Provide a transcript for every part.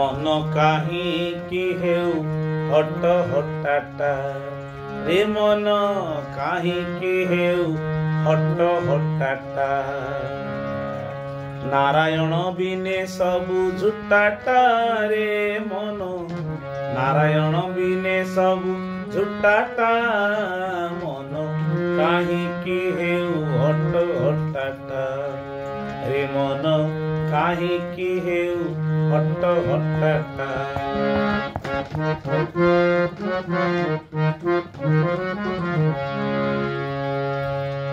मन काहींकी हेउ हट हटाटा रे मन काहींकी हेउ हट हटाटा नारायण बिने सबु झुटाटा रे मन नारायण बिने सबु झुटाटा मन काहींकी हेउ हट हटाटा रे मन काहींकी हेउ हट हटाटा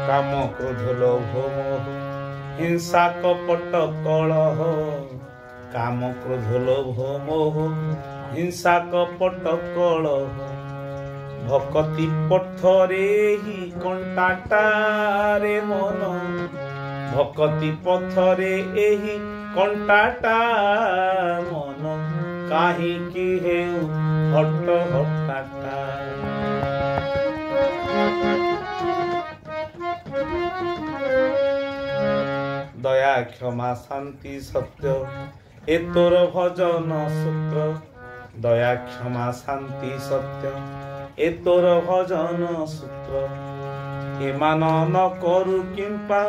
काम क्रोध लोभ मोह हिंसा कपट कलह काम क्रोध लोभ मोह हिंसा कपट कलह भक्ति पथरे ही कंटाटा रे मन भक्ति पथरे एही कंटाटा मन काहींकी हेउ हट हटाटा दया क्षमा शांति सत्य ए तोर भजन सूत्र दया क्षमा शांति सत्य ए तोर भजन सूत्र एमान न करू किंपा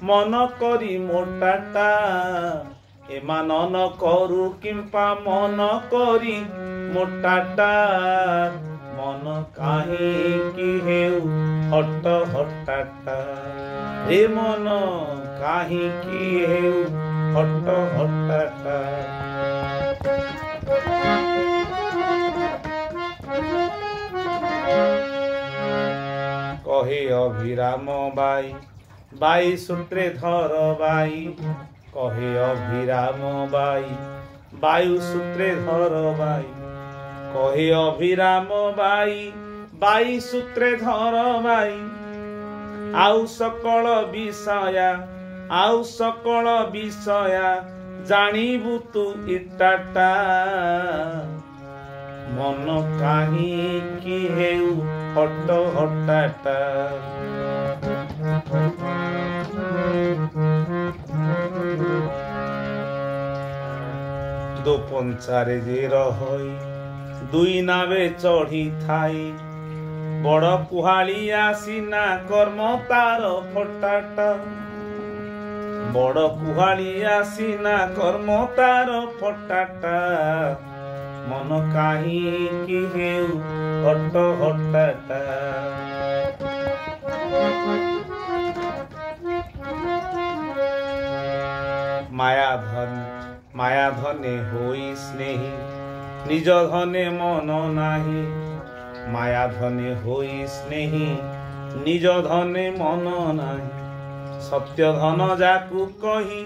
मन करी मोटाटा एमान न करू किंपा मन करी मोटाटा मन काहींकी हेउ हट हटाटा रे मन काहींकी हेउ हट हटाटा कहे अभिराम बाई बाई सूत्रे धर बाई कहे अभिराम बाई वायु सूत्रे धर बाई कहे अभिराम बाई बाई सूत्रे धर बाई आउ सकल विषया जानिबु तू इटाटा मन काहींकी हेउ हट हटाटा दो पंचारे जे रही दुई नावे चढ़ी थाई बड़ कुहालिया सीना कर्म तार फटाटा बड़ कुहालिया सीना कर्म तार फटाटा मन काहींकी हेउ हट हटाटा माया धने होई स्नेही निज धने मन नाही माया धने होई स्नेही निज धने मन नाही सत्य धन जाकु कही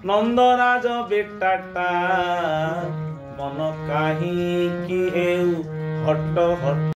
नंदराज बेटाटा मन काहींकी हेउ हट हट